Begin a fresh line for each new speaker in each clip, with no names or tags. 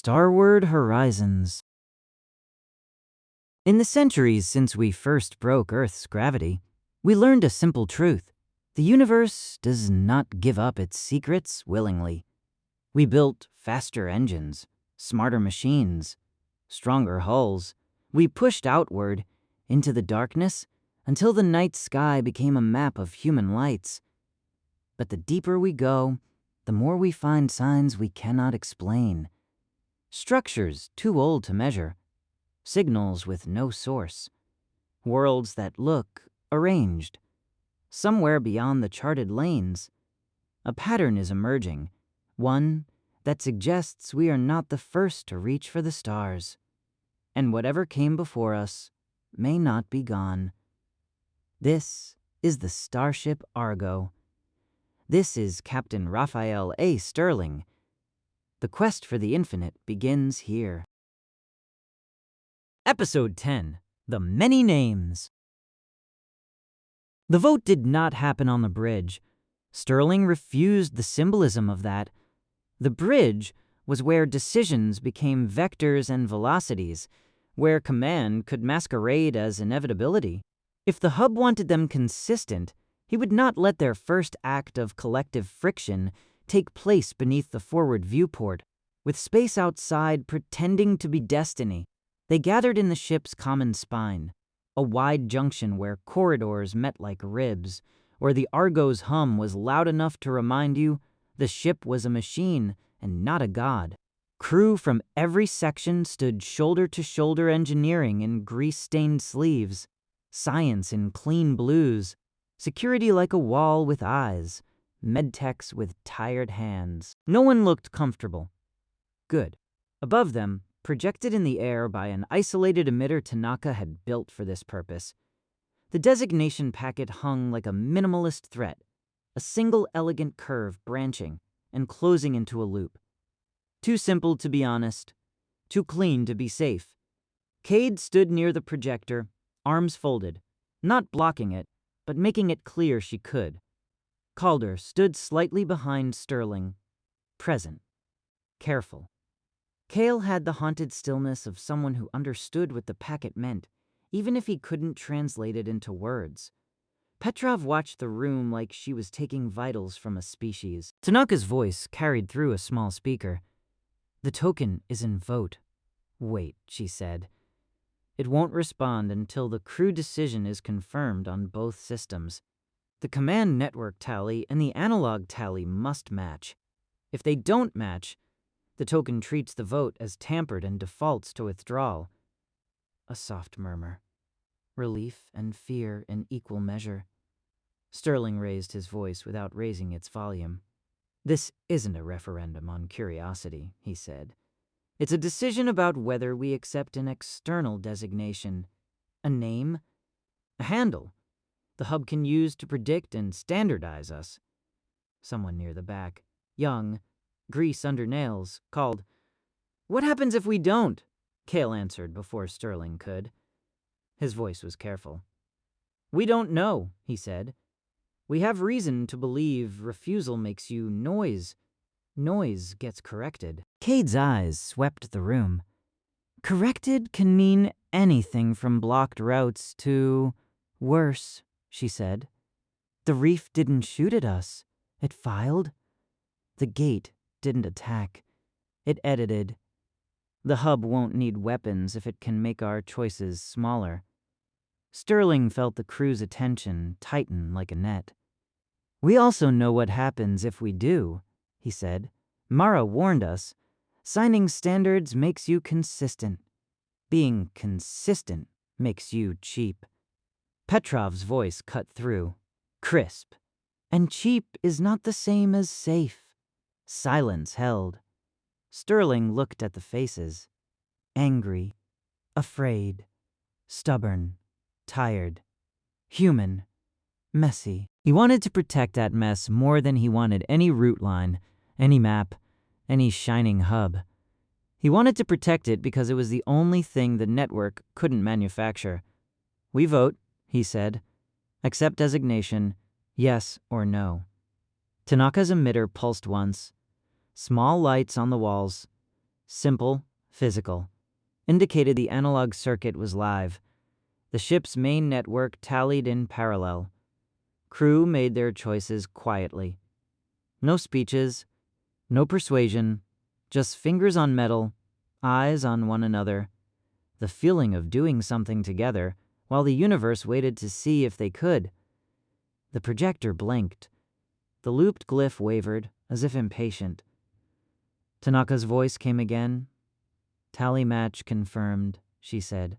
Starward Horizons. In the centuries since we first broke Earth's gravity, we learned a simple truth. The universe does not give up its secrets willingly. We built faster engines, smarter machines, stronger hulls. We pushed outward into the darkness until the night sky became a map of human lights. But the deeper we go, the more we find signs we cannot explain. Structures too old to measure, signals with no source, worlds that look arranged. Somewhere beyond the charted lanes, a pattern is emerging, one that suggests we are not the first to reach for the stars, and whatever came before us may not be gone. This is the starship Argo. This is Captain Raphael A. Sterling. The quest for the infinite begins here. Episode 10, The Many Names. The vote did not happen on the bridge. Sterling refused the symbolism of that. The bridge was where decisions became vectors and velocities, where command could masquerade as inevitability. If the hub wanted them consistent, he would not let their first act of collective friction take place beneath the forward viewport, with space outside pretending to be destiny. They gathered in the ship's common spine, a wide junction where corridors met like ribs, where the Argo's hum was loud enough to remind you the ship was a machine and not a god. Crew from every section stood shoulder to shoulder, engineering in grease-stained sleeves, science in clean blues, security like a wall with eyes, medtechs with tired hands. No one looked comfortable. Good. Above them, projected in the air by an isolated emitter Tanaka had built for this purpose, the designation packet hung like a minimalist threat, a single elegant curve branching and closing into a loop. Too simple to be honest, too clean to be safe. Cade stood near the projector, arms folded, not blocking it, but making it clear she could. Calder stood slightly behind Sterling, present, careful. Kale had the haunted stillness of someone who understood what the packet meant, even if he couldn't translate it into words. Petrov watched the room like she was taking vitals from a species. Tanaka's voice carried through a small speaker. "The token is in vote." "Wait," she said. "It won't respond until the crew decision is confirmed on both systems. The command network tally and the analog tally must match. If they don't match, the token treats the vote as tampered and defaults to withdrawal." A soft murmur. Relief and fear in equal measure. Sterling raised his voice without raising its volume. "This isn't a referendum on curiosity," he said. "It's a decision about whether we accept an external designation, a name, a handle the hub can use to predict and standardize us." Someone near the back, young, grease under nails, called, "What happens if we don't?" Kale answered before Sterling could. His voice was careful. "We don't know," he said. "We have reason to believe refusal makes you noise. Noise gets corrected." Cade's eyes swept the room. "Corrected can mean anything from blocked routes to worse," she said. "The reef didn't shoot at us. It filed. The gate didn't attack. It edited. The hub won't need weapons if it can make our choices smaller." Sterling felt the crew's attention tighten like a net. "We also know what happens if we do," he said. "Mara warned us. Signing standards makes you consistent. Being consistent makes you cheap." Petrov's voice cut through, crisp. "And cheap is not the same as safe." Silence held. Sterling looked at the faces. Angry, afraid, stubborn, tired, human, messy. He wanted to protect that mess more than he wanted any route line, any map, any shining hub. He wanted to protect it because it was the only thing the network couldn't manufacture. "We vote," he said. "Accept designation, yes or no." Tanaka's emitter pulsed once. Small lights on the walls. Simple, physical. Indicated the analog circuit was live. The ship's main network tallied in parallel. Crew made their choices quietly. No speeches, no persuasion, just fingers on metal, eyes on one another. The feeling of doing something together while the universe waited to see if they could. The projector blinked. The looped glyph wavered, as if impatient. Tanaka's voice came again. Tally match confirmed, she said.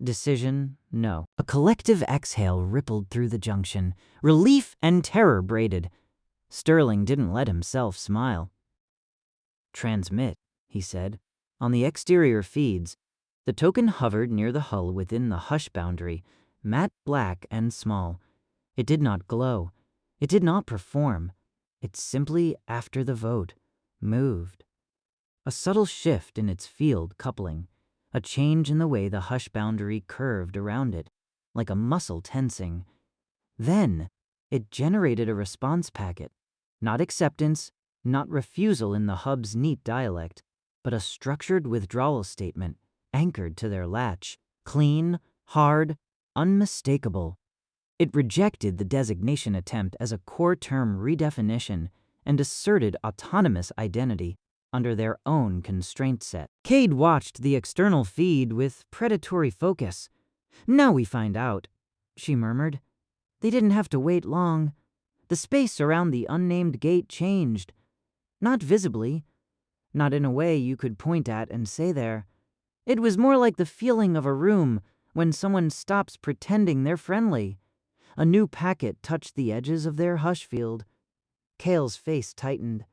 Decision, no. A collective exhale rippled through the junction. Relief and terror braided. Sterling didn't let himself smile. Transmit, he said. On the exterior feeds, the token hovered near the hull within the hush boundary, matte black and small. It did not glow. It did not perform. It simply, after the vote, moved. A subtle shift in its field coupling, a change in the way the hush boundary curved around it, like a muscle tensing. Then, it generated a response packet. Not acceptance, not refusal in the hub's neat dialect, but a structured withdrawal statement anchored to their latch, clean, hard, unmistakable. It rejected the designation attempt as a core term redefinition and asserted autonomous identity under their own constraint set. Cade watched the external feed with predatory focus. Now we find out, she murmured. They didn't have to wait long. The space around the unnamed gate changed. Not visibly, not in a way you could point at and say there. It was more like the feeling of a room when someone stops pretending they're friendly. A new packet touched the edges of their hush field. Kale's face tightened.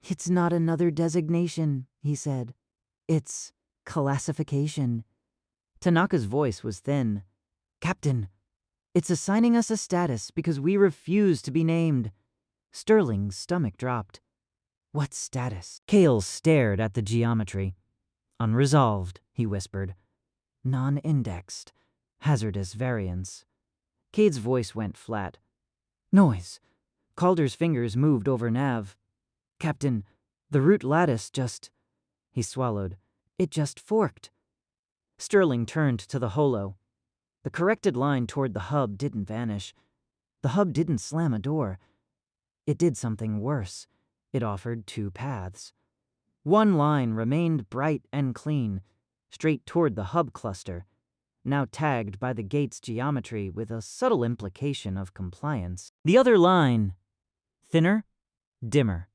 It's not another designation, he said. It's classification. Tanaka's voice was thin. Captain, it's assigning us a status because we refuse to be named. Sterling's stomach dropped. What status? Kale stared at the geometry. Unresolved, he whispered. Non-indexed. Hazardous variance. Cade's voice went flat. Noise. Calder's fingers moved over nav. Captain, the root lattice just... He swallowed. It just forked. Sterling turned to the holo. The corrected line toward the hub didn't vanish. The hub didn't slam a door. It did something worse. It offered two paths. One line remained bright and clean, straight toward the hub cluster, now tagged by the gate's geometry with a subtle implication of compliance. The other line, thinner, dimmer,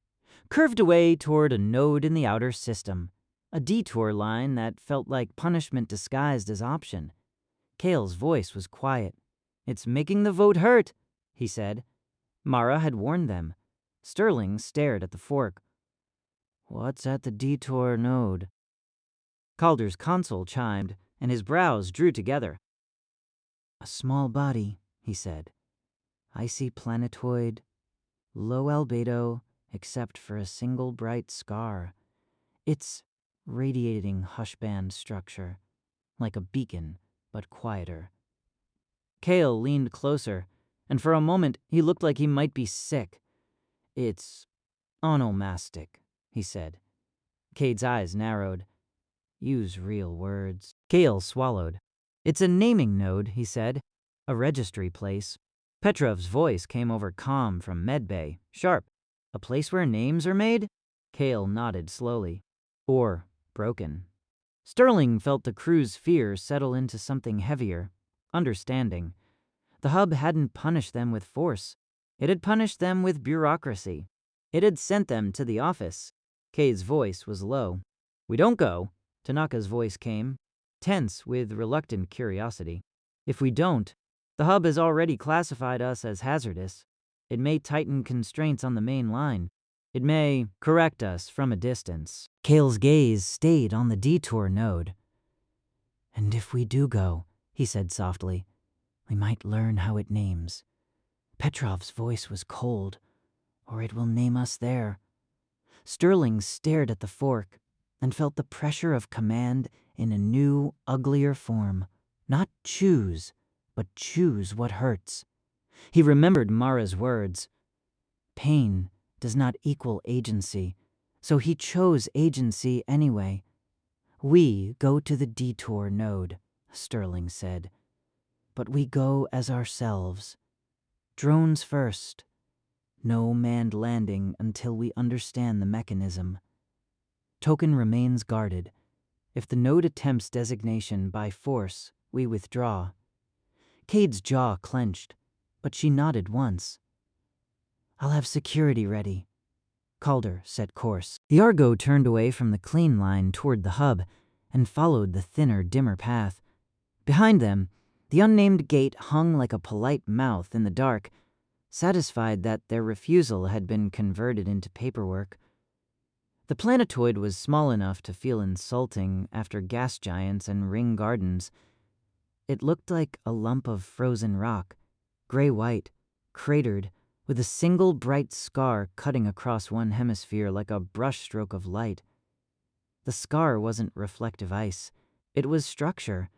curved away toward a node in the outer system, a detour line that felt like punishment disguised as option. Kale's voice was quiet. It's making the vote hurt, he said. Mara had warned them. Sterling stared at the fork. What's at the detour node? Calder's console chimed, and his brows drew together. A small body, he said. Icy planetoid, low albedo, except for a single bright scar. It's radiating hushband structure, like a beacon, but quieter. Kale leaned closer, and for a moment he looked like he might be sick. It's onomastic, he said. Cade's eyes narrowed. Use real words. Kale swallowed. It's a naming node, he said. A registry place. Petrov's voice came over calm from medbay, sharp. A place where names are made? Kale nodded slowly. Or broken. Sterling felt the crew's fear settle into something heavier. Understanding. The hub hadn't punished them with force. It had punished them with bureaucracy. It had sent them to the office. Kay's voice was low. We don't go. Tanaka's voice came, tense with reluctant curiosity. If we don't, the hub has already classified us as hazardous. It may tighten constraints on the main line. It may correct us from a distance. Kale's gaze stayed on the detour node. And if we do go, he said softly, we might learn how it names. Petrov's voice was cold, or it will name us there. Sterling stared at the fork and felt the pressure of command in a new, uglier form. Not choose, but choose what hurts. He remembered Mara's words. Pain does not equal agency. So he chose agency anyway. We go to the detour node, Sterling said. But we go as ourselves. Drones first. No manned landing until we understand the mechanism. Token remains guarded. If the node attempts designation by force, we withdraw. Cade's jaw clenched, but she nodded once. I'll have security ready. Calder set course. The Argo turned away from the clean line toward the hub and followed the thinner, dimmer path. Behind them, the unnamed gate hung like a polite mouth in the dark, satisfied that their refusal had been converted into paperwork. The planetoid was small enough to feel insulting after gas giants and ring gardens. It looked like a lump of frozen rock, gray-white, cratered, with a single bright scar cutting across one hemisphere like a brushstroke of light. The scar wasn't reflective ice. It was structure,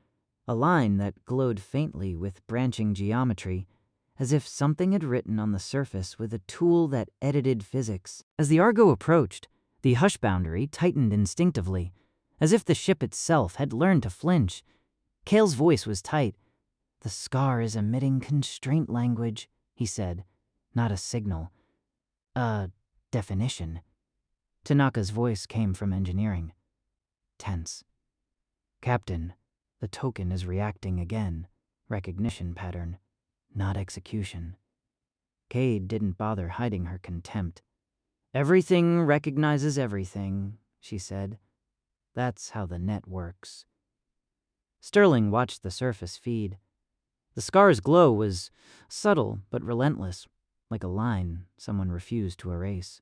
a line that glowed faintly with branching geometry, as if something had written on the surface with a tool that edited physics. As the Argo approached, the hush boundary tightened instinctively, as if the ship itself had learned to flinch. Kale's voice was tight. The scar is emitting constraint language, he said. Not a signal. A definition. Tanaka's voice came from engineering. Tense. Captain, the token is reacting again. Recognition pattern, not execution. Cade didn't bother hiding her contempt. Everything recognizes everything, she said. That's how the net works. Sterling watched the surface feed. The scar's glow was subtle but relentless, like a line someone refused to erase.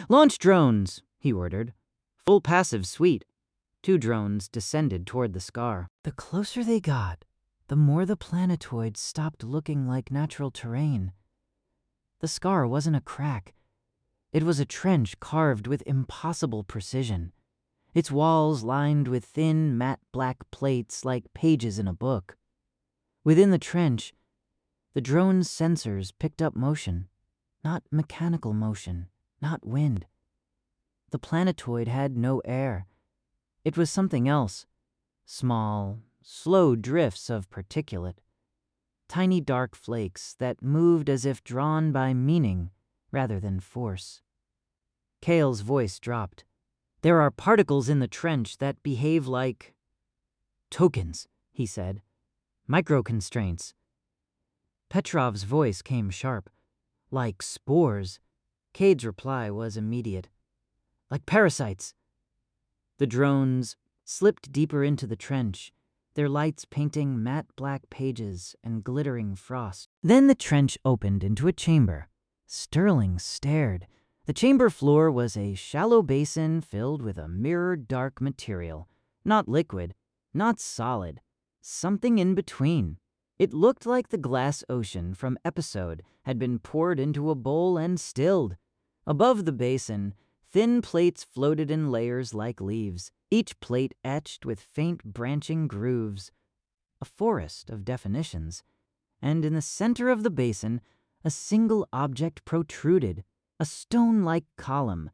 Launch drones, he ordered. Full passive suite. 2 drones descended toward the scar. The closer they got, the more the planetoid stopped looking like natural terrain. The scar wasn't a crack. It was a trench carved with impossible precision, its walls lined with thin, matte black plates like pages in a book. Within the trench, the drone's sensors picked up motion, not mechanical motion, not wind. The planetoid had no air. It was something else. Small, slow drifts of particulate. Tiny dark flakes that moved as if drawn by meaning rather than force. Kale's voice dropped. There are particles in the trench that behave like tokens, he said. Microconstraints. Petrov's voice came sharp. Like spores. Cade's reply was immediate. Like parasites. The drones slipped deeper into the trench, their lights painting matte black pages and glittering frost. Then the trench opened into a chamber. Sterling stared. The chamber floor was a shallow basin filled with a mirrored dark material. Not liquid, not solid. Something in between. It looked like the glass ocean from Episode had been poured into a bowl and stilled. Above the basin, thin plates floated in layers like leaves, each plate etched with faint branching grooves. A forest of definitions. And in the center of the basin, a single object protruded, a stone-like column,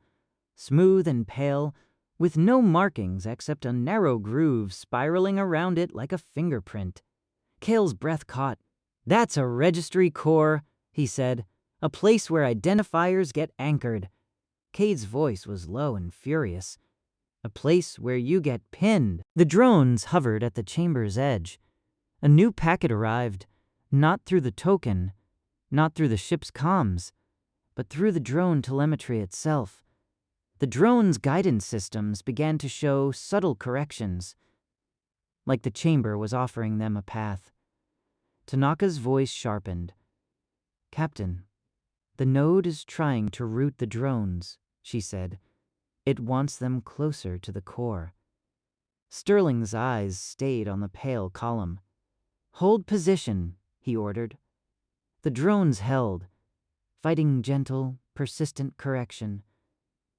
smooth and pale, with no markings except a narrow groove spiraling around it like a fingerprint. Kale's breath caught. That's a registry core, he said, a place where identifiers get anchored. Cade's voice was low and furious. A place where you get pinned. The drones hovered at the chamber's edge. A new packet arrived, not through the token, not through the ship's comms, but through the drone telemetry itself. The drone's guidance systems began to show subtle corrections, like the chamber was offering them a path. Tanaka's voice sharpened. Captain, the node is trying to route the drones, she said. It wants them closer to the core. Sterling's eyes stayed on the pale column. Hold position, he ordered. The drones held, fighting gentle, persistent correction.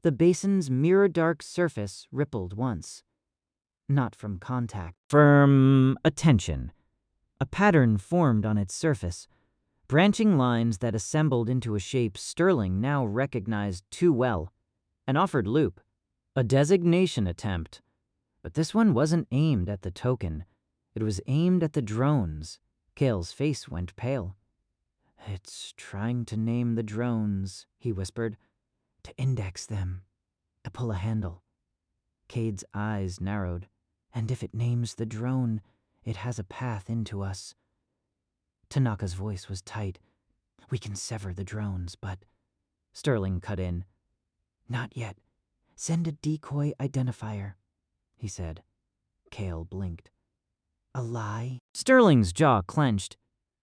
The basin's mirror-dark surface rippled once. Not from contact. Firm attention. A pattern formed on its surface, branching lines that assembled into a shape Sterling now recognized too well. and offered loop. A designation attempt. But this one wasn't aimed at the token. It was aimed at the drones. Kale's face went pale. "It's trying to name the drones," he whispered. "To index them. To pull a handle." Cade's eyes narrowed. "And if it names the drone, it has a path into us." Tanaka's voice was tight. "We can sever the drones, but—" Sterling cut in. "Not yet. Send a decoy identifier," he said. Kale blinked. "A lie?" Sterling's jaw clenched.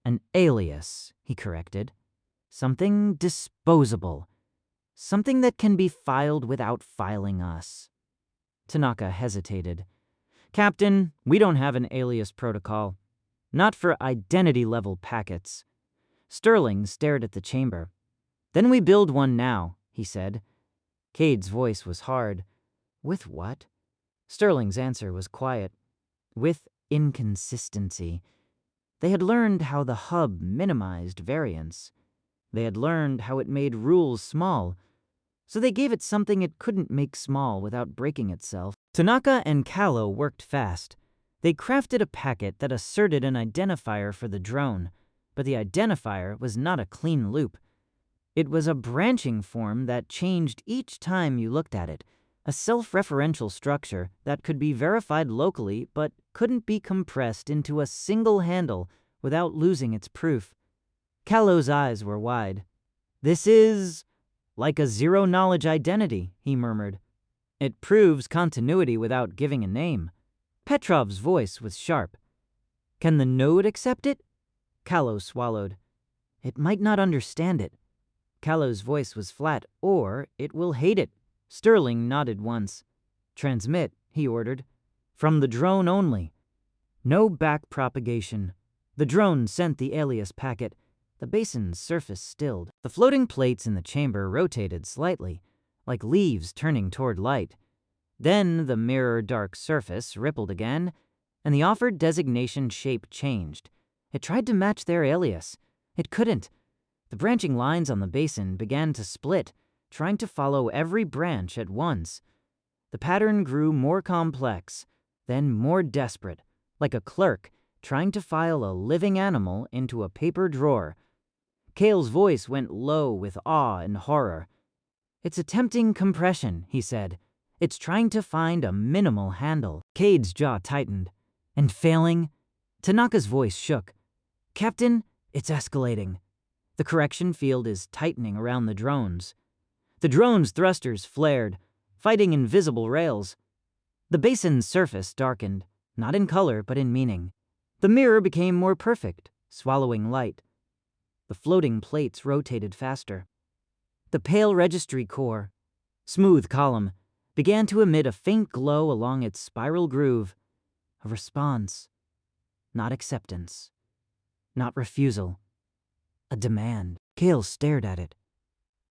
"An alias," he corrected. "Something disposable. Something that can be filed without filing us." Tanaka hesitated. "Captain, we don't have an alias protocol. Not for identity-level packets." Sterling stared at the chamber. "Then we build one now," he said. Cade's voice was hard. "With what?" Sterling's answer was quiet. "With inconsistency." They had learned how the hub minimized variance. They had learned how it made rules small. So they gave it something it couldn't make small without breaking itself. Tanaka and Callow worked fast. They crafted a packet that asserted an identifier for the drone, but the identifier was not a clean loop. It was a branching form that changed each time you looked at it, a self-referential structure that could be verified locally but couldn't be compressed into a single handle without losing its proof. Callow's eyes were wide. "This is like a zero-knowledge identity," he murmured. "It proves continuity without giving a name." Petrov's voice was sharp. "Can the node accept it?" Callow swallowed. "It might not understand it." Callow's voice was flat. "Or it will hate it." Sterling nodded once. "Transmit," he ordered. "From the drone only. No back propagation." The drone sent the alias packet. The basin's surface stilled. The floating plates in the chamber rotated slightly, like leaves turning toward light. Then the mirror-dark surface rippled again, and the offered designation shape changed. It tried to match their alias. It couldn't. The branching lines on the basin began to split, trying to follow every branch at once. The pattern grew more complex, then more desperate, like a clerk trying to file a living animal into a paper drawer. Kale's voice went low with awe and horror. "It's attempting compression," he said. "It's trying to find a minimal handle." Cade's jaw tightened. "And failing?" Tanaka's voice shook. "Captain, it's escalating. The correction field is tightening around the drones." The drone's thrusters flared, fighting invisible rails. The basin's surface darkened, not in color but in meaning. The mirror became more perfect, swallowing light. The floating plates rotated faster. The pale registry core, smooth column, began to emit a faint glow along its spiral groove. A response. Not acceptance. Not refusal. A demand. Kale stared at it.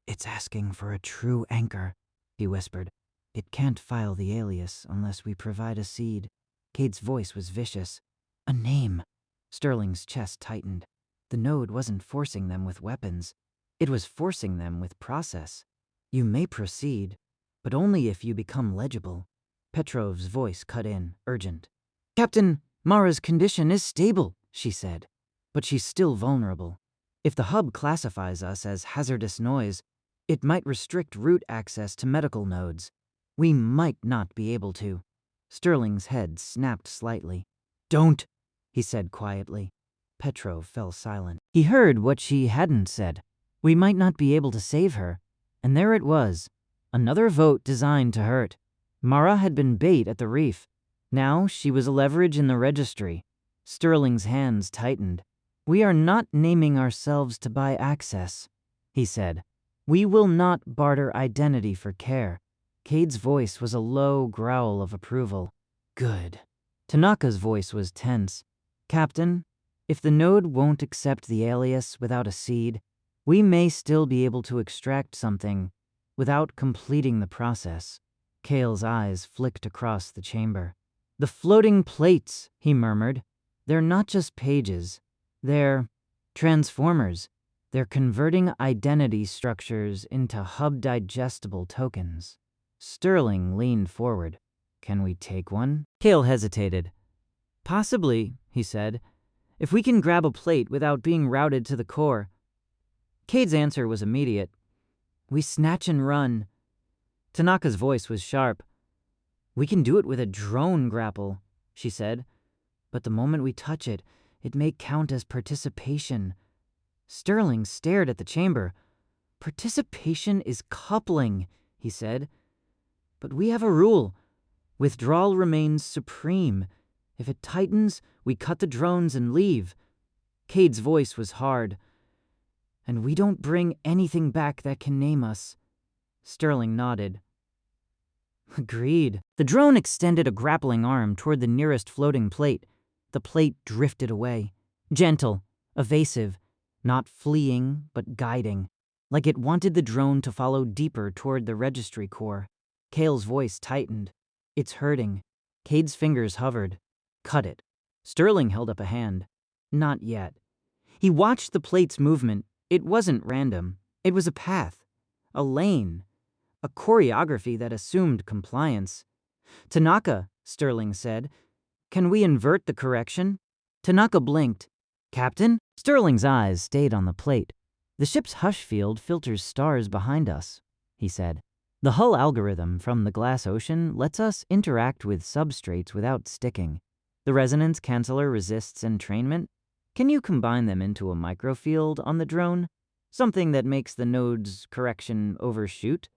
"It's asking for a true anchor," he whispered. "It can't file the alias unless we provide a seed." Cade's voice was vicious. "A name." Sterling's chest tightened. The node wasn't forcing them with weapons. It was forcing them with process. "You may proceed, but only if you become legible." Petrov's voice cut in, urgent. "Captain, Mara's condition is stable," she said, "but she's still vulnerable. If the hub classifies us as hazardous noise, it might restrict root access to medical nodes. We might not be able to." Sterling's head snapped slightly. "Don't," he said quietly. Petrov fell silent. He heard what she hadn't said. We might not be able to save her. And there it was. Another vote designed to hurt. Mara had been bait at the reef. Now she was a leverage in the registry. Sterling's hands tightened. "We are not naming ourselves to buy access," he said. "We will not barter identity for care." Cade's voice was a low growl of approval. "Good." Tanaka's voice was tense. "Captain, if the node won't accept the alias without a seed, we may still be able to extract something without completing the process." Kale's eyes flicked across the chamber. "The floating plates," he murmured. "They're not just pages. They're transformers. They're converting identity structures into hub-digestible tokens." Sterling leaned forward. Can we take one? Cale hesitated. Possibly, he said, if we can grab a plate without being routed to the core. Cade's answer was immediate. We snatch and run. Tanaka's voice was sharp. We can do it with a drone grapple, she said. But the moment we touch it, it may count as participation. Sterling stared at the chamber. Participation is coupling, he said. But we have a rule. Withdrawal remains supreme. If it tightens, we cut the drones and leave. Cade's voice was hard. And we don't bring anything back that can name us. Sterling nodded. Agreed. The drone extended a grappling arm toward the nearest floating plate. The plate drifted away. Gentle, evasive, not fleeing, but guiding. Like it wanted the drone to follow deeper toward the registry core. Cale's voice tightened. It's hurting. Cade's fingers hovered. Cut it. Sterling held up a hand. Not yet. He watched the plate's movement. It wasn't random. It was a path. A lane. A choreography that assumed compliance. Tanaka, Sterling said. Can we invert the correction? Tanaka blinked. Captain? Sterling's eyes stayed on the plate. The ship's hush field filters stars behind us, he said. The hull algorithm from the glass ocean lets us interact with substrates without sticking. The resonance canceller resists entrainment. Can you combine them into a microfield on the drone? Something that makes the node's correction overshoot?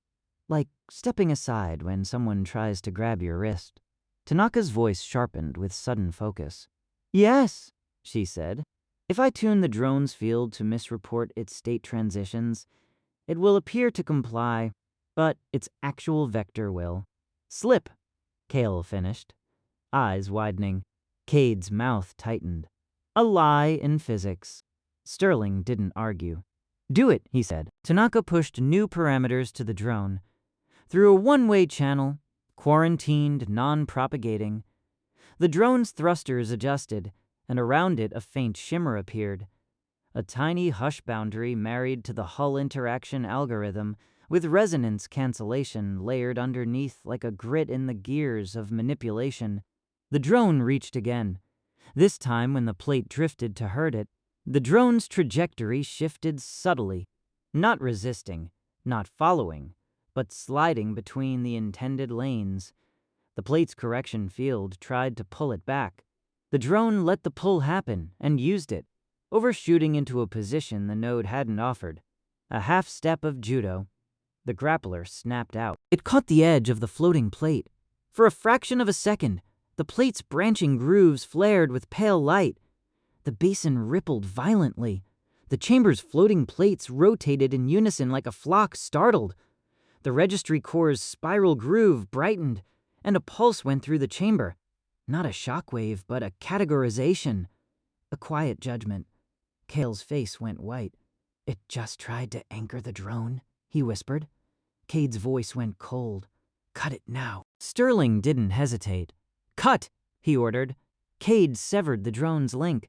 Like stepping aside when someone tries to grab your wrist. Tanaka's voice sharpened with sudden focus. Yes, she said. If I tune the drone's field to misreport its state transitions, it will appear to comply, but its actual vector will. Slip, Cale finished, eyes widening. Cade's mouth tightened. A lie in physics. Sterling didn't argue. Do it, he said. Tanaka pushed new parameters to the drone. Through a one-way channel, quarantined, non-propagating. The drone's thrusters adjusted, and around it a faint shimmer appeared. A tiny hush boundary married to the hull interaction algorithm, with resonance cancellation layered underneath like a grit in the gears of manipulation. The drone reached again. This time when the plate drifted to hurt it, the drone's trajectory shifted subtly, not resisting, not following, but sliding between the intended lanes. The plate's correction field tried to pull it back. The drone let the pull happen and used it, overshooting into a position the node hadn't offered. A half step of judo. The grappler snapped out. It caught the edge of the floating plate. For a fraction of a second, the plate's branching grooves flared with pale light. The basin rippled violently. The chamber's floating plates rotated in unison like a flock startled. The registry core's spiral groove brightened, and a pulse went through the chamber. Not a shockwave, but a categorization. A quiet judgment. Cale's face went white. It just tried to anchor the drone, he whispered. Cade's voice went cold. Cut it now. Sterling didn't hesitate. Cut, he ordered. Cade severed the drone's link.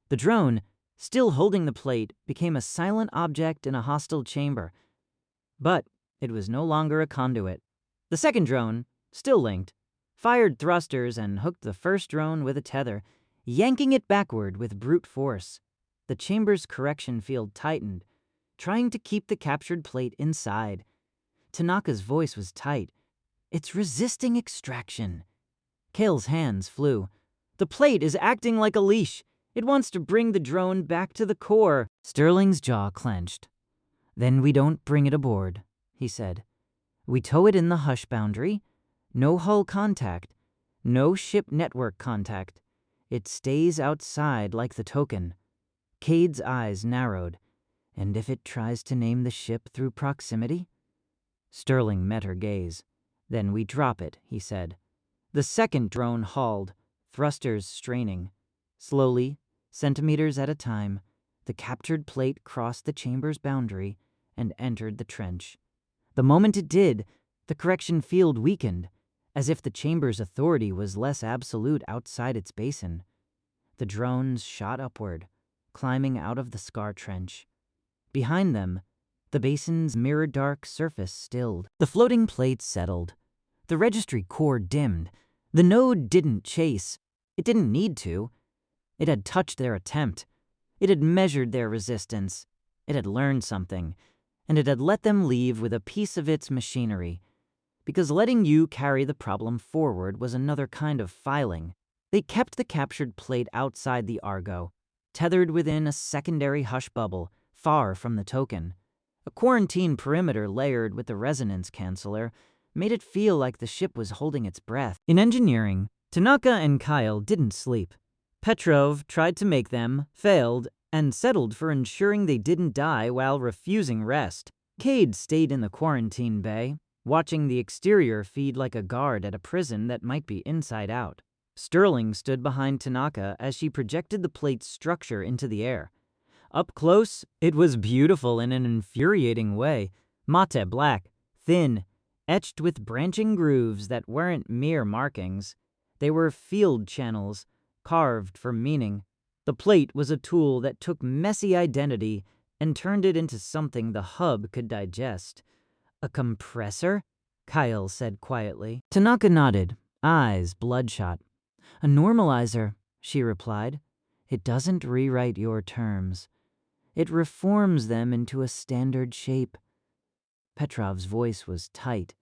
The drone, still holding the plate, became a silent object in a hostile chamber. But it was no longer a conduit. The second drone, still linked, fired thrusters and hooked the first drone with a tether, yanking it backward with brute force. The chamber's correction field tightened, trying to keep the captured plate inside. Tanaka's voice was tight. It's resisting extraction. Cale's hands flew. The plate is acting like a leash. It wants to bring the drone back to the core. Sterling's jaw clenched. Then we don't bring it aboard, he said. We tow it in the hush boundary. No hull contact. No ship network contact. It stays outside like the token. Cade's eyes narrowed. And if it tries to name the ship through proximity? Sterling met her gaze. Then we drop it, he said. The second drone hauled, thrusters straining. Slowly, centimeters at a time, the captured plate crossed the chamber's boundary and entered the trench. The moment it did, the correction field weakened, as if the chamber's authority was less absolute outside its basin. The drones shot upward, climbing out of the scar trench. Behind them, The basin's mirror-dark surface stilled. The floating plates settled. The registry core dimmed. The node didn't chase. It didn't need to. It had touched their attempt. It had measured their resistance. It had learned something. And it had let them leave with a piece of its machinery. Because letting you carry the problem forward was another kind of filing. They kept the captured plate outside the Argo, tethered within a secondary hush bubble, far from the token. A quarantine perimeter layered with the resonance canceller made it feel like the ship was holding its breath. In engineering, Tanaka and Kyle didn't sleep. Petrov tried to make them, failed, and settled for ensuring they didn't die while refusing rest. Cade stayed in the quarantine bay, watching the exterior feed like a guard at a prison that might be inside out. Sterling stood behind Tanaka as she projected the plate's structure into the air. Up close, it was beautiful in an infuriating way. Mate black, thin, etched with branching grooves that weren't mere markings. They were field channels, carved for meaning. The plate was a tool that took messy identity and turned it into something the hub could digest. "A compressor?" Kyle said quietly. Tanaka nodded, eyes bloodshot. "A normalizer," she replied. "It doesn't rewrite your terms. It reforms them into a standard shape." Petrov's voice was tight.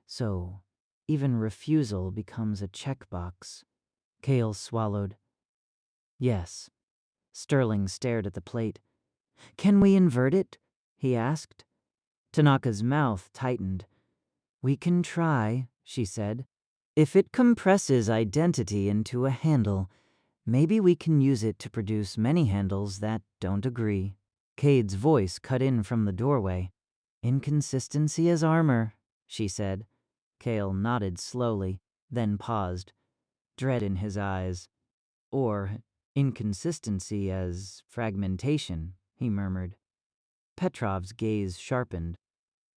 "So, even refusal becomes a checkbox." Kale swallowed. "Yes." Sterling stared at the plate. "Can we invert it?" he asked. Tanaka's mouth tightened. "We can try," she said. "If it compresses identity into a handle, maybe we can use it to produce many handles that don't agree." Cade's voice cut in from the doorway. "Inconsistency as armor," she said. Kale nodded slowly, then paused, dread in his eyes. "Or inconsistency as fragmentation," he murmured. Petrov's gaze sharpened.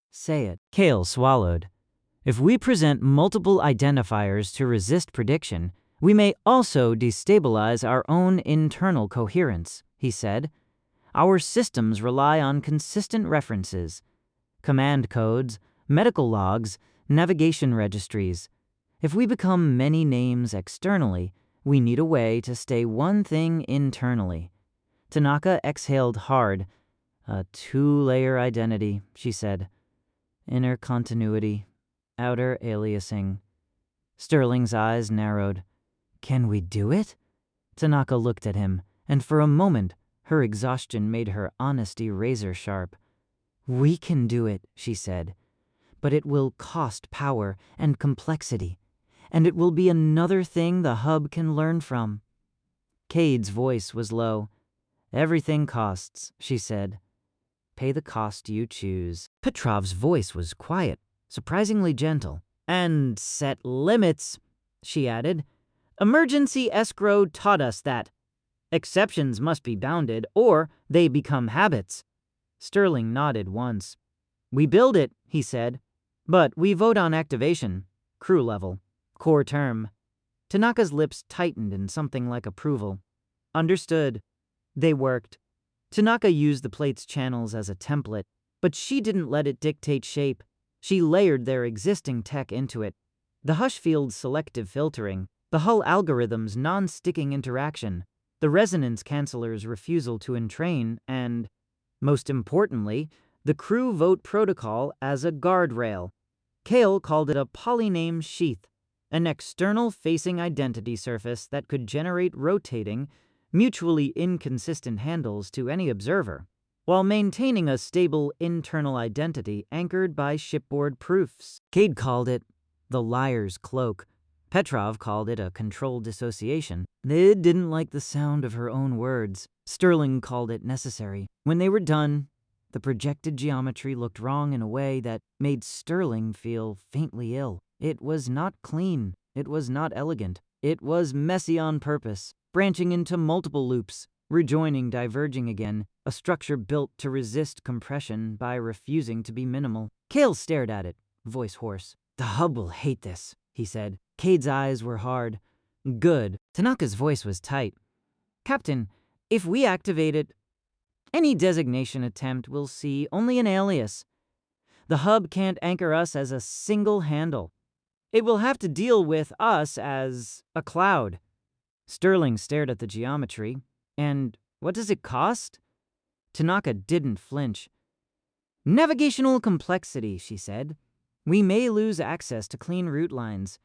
"Say it." Kale swallowed. "If we present multiple identifiers to resist prediction, we may also destabilize our own internal coherence," he said. "Our systems rely on consistent references, command codes, medical logs, navigation registries. If we become many names externally, we need a way to stay one thing internally." Tanaka exhaled hard. "A two-layer identity," she said. "Inner continuity, outer aliasing." Sterling's eyes narrowed. "Can we do it?" Tanaka looked at him, and for a moment, her exhaustion made her honesty razor-sharp. "We can do it," she said. "But it will cost power and complexity, and it will be another thing the hub can learn from." Cade's voice was low. "Everything costs," she said. "Pay the cost you choose." Petrov's voice was quiet, surprisingly gentle. "And set limits," she added. "Emergency escrow taught us that. Exceptions must be bounded, or they become habits." Sterling nodded once. "We build it," he said. "But we vote on activation. Crew level. Core term." Tanaka's lips tightened in something like approval. "Understood." They worked. Tanaka used the plate's channels as a template, but she didn't let it dictate shape. She layered their existing tech into it. The hush field's selective filtering, the hull algorithm's non-sticking interaction, the resonance canceller's refusal to entrain, and, most importantly, the crew vote protocol as a guardrail. Kale called it a polyname sheath, an external-facing identity surface that could generate rotating, mutually inconsistent handles to any observer, while maintaining a stable internal identity anchored by shipboard proofs. Cade called it the liar's cloak. Petrov called it a controlled dissociation. They didn't like the sound of her own words. Sterling called it necessary. When they were done, the projected geometry looked wrong in a way that made Sterling feel faintly ill. It was not clean. It was not elegant. It was messy on purpose, branching into multiple loops, rejoining, diverging again, a structure built to resist compression by refusing to be minimal. Kale stared at it, voice hoarse. "The hub will hate this," he said. Cade's eyes were hard. "Good." Tanaka's voice was tight. "Captain, if we activate it, Any designation attempt will see only an alias. The hub can't anchor us as a single handle. It will have to deal with us as a cloud. Sterling stared at the geometry. And what does it cost? Tanaka didn't flinch. Navigational complexity, she said. We may lose access to clean route lines.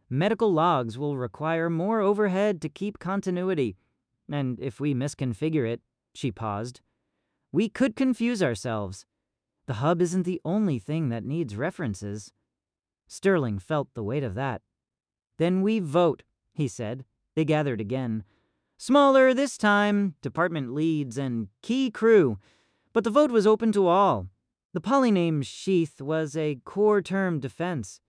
Medical logs will require more overhead to keep continuity. And if we misconfigure it, she paused, we could confuse ourselves. The hub isn't the only thing that needs references. Sterling felt the weight of that. Then we vote, he said. They gathered again. Smaller this time, department leads and key crew. But the vote was open to all. The polyname sheath was a core term defense.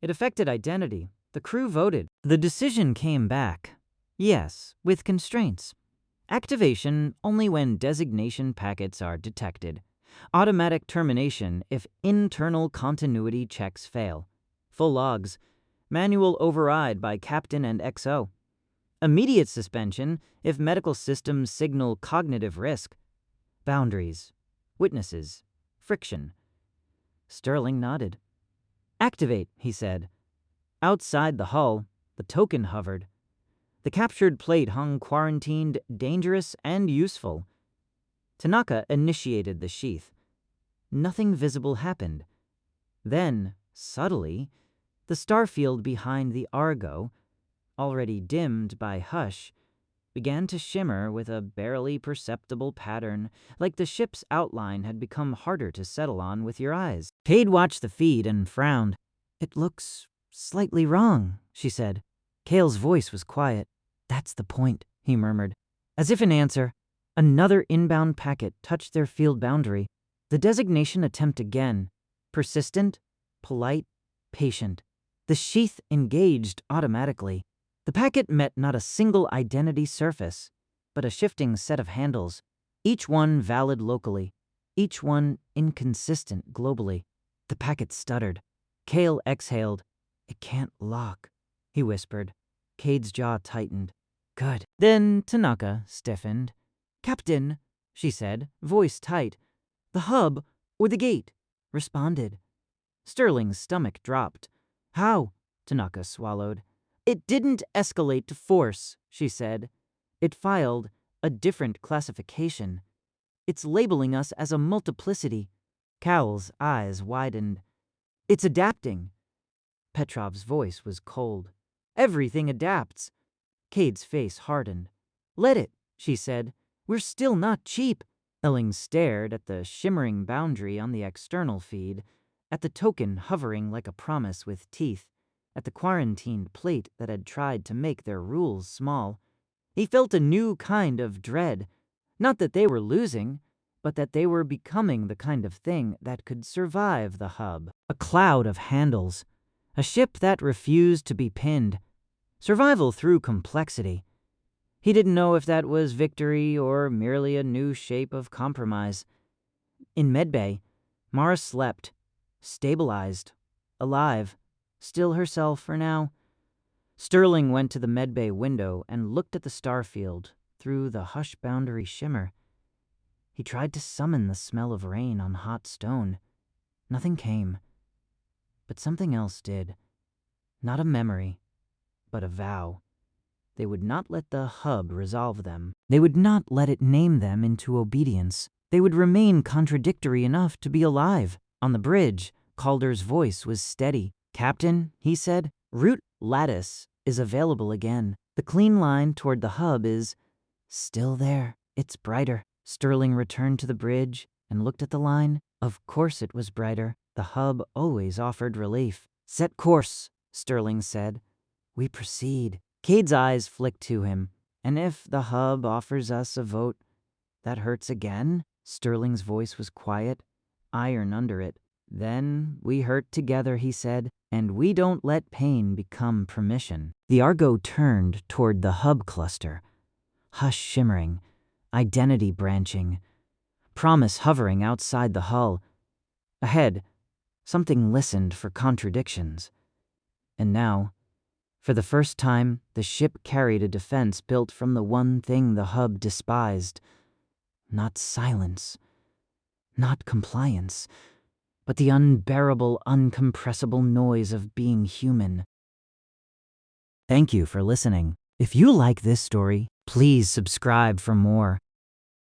It affected identity. The crew voted. The decision came back. Yes, with constraints. Activation only when designation packets are detected. Automatic termination if internal continuity checks fail. Full logs. Manual override by Captain and XO. Immediate suspension if medical systems signal cognitive risk. Boundaries. Witnesses. Friction. Sterling nodded. Activate, he said. Outside the hull, the token hovered. The captured plate hung quarantined, dangerous, and useful. Tanaka initiated the sheath. Nothing visible happened. Then, subtly, the starfield behind the Argo, already dimmed by hush, began to shimmer with a barely perceptible pattern, like the ship's outline had become harder to settle on with your eyes. Cade watched the feed and frowned. It looks slightly wrong, she said. Cale's voice was quiet. That's the point, he murmured. As if in answer, another inbound packet touched their field boundary. The designation attempt again. Persistent, polite, patient. The sheath engaged automatically. The packet met not a single identity surface, but a shifting set of handles, each one valid locally, each one inconsistent globally. The packet stuttered. Cale exhaled. It can't lock, he whispered. Cade's jaw tightened. Good. Then Tanaka stiffened. Captain, she said, voice tight. The hub, or the gate, responded. Sterling's stomach dropped. How? Tanaka swallowed. It didn't escalate to force, she said. It filed a different classification. It's labeling us as a multiplicity. Cowell's eyes widened. It's adapting. Petrov's voice was cold. Everything adapts. Cade's face hardened. Let it, she said. We're still not cheap. Elling stared at the shimmering boundary on the external feed, at the token hovering like a promise with teeth, at the quarantined plate that had tried to make their rules small. He felt a new kind of dread. Not that they were losing, but that they were becoming the kind of thing that could survive the hub. A cloud of handles. A ship that refused to be pinned. Survival through complexity. He didn't know if that was victory or merely a new shape of compromise. In medbay, Mara slept, stabilized, alive, still herself for now. Sterling went to the medbay window and looked at the starfield through the hush boundary shimmer. He tried to summon the smell of rain on hot stone. Nothing came. But something else did. Not a memory, but a vow. They would not let the hub resolve them. They would not let it name them into obedience. They would remain contradictory enough to be alive. On the bridge, Calder's voice was steady. Captain, he said, route lattice is available again. The clean line toward the hub is still there. It's brighter. Sterling returned to the bridge and looked at the line. Of course it was brighter. The hub always offered relief. Set course, Sterling said. We proceed. Cade's eyes flicked to him. And if the hub offers us a vote, that hurts again? Sterling's voice was quiet, iron under it. Then we hurt together, he said, and we don't let pain become permission. The Argo turned toward the hub cluster. Hush shimmering, identity branching, promise hovering outside the hull. Ahead, something listened for contradictions. And now, for the first time, the ship carried a defense built from the one thing the hub despised. not silence, not compliance, but the unbearable, uncompressible noise of being human. Thank you for listening. If you like this story, please subscribe for more.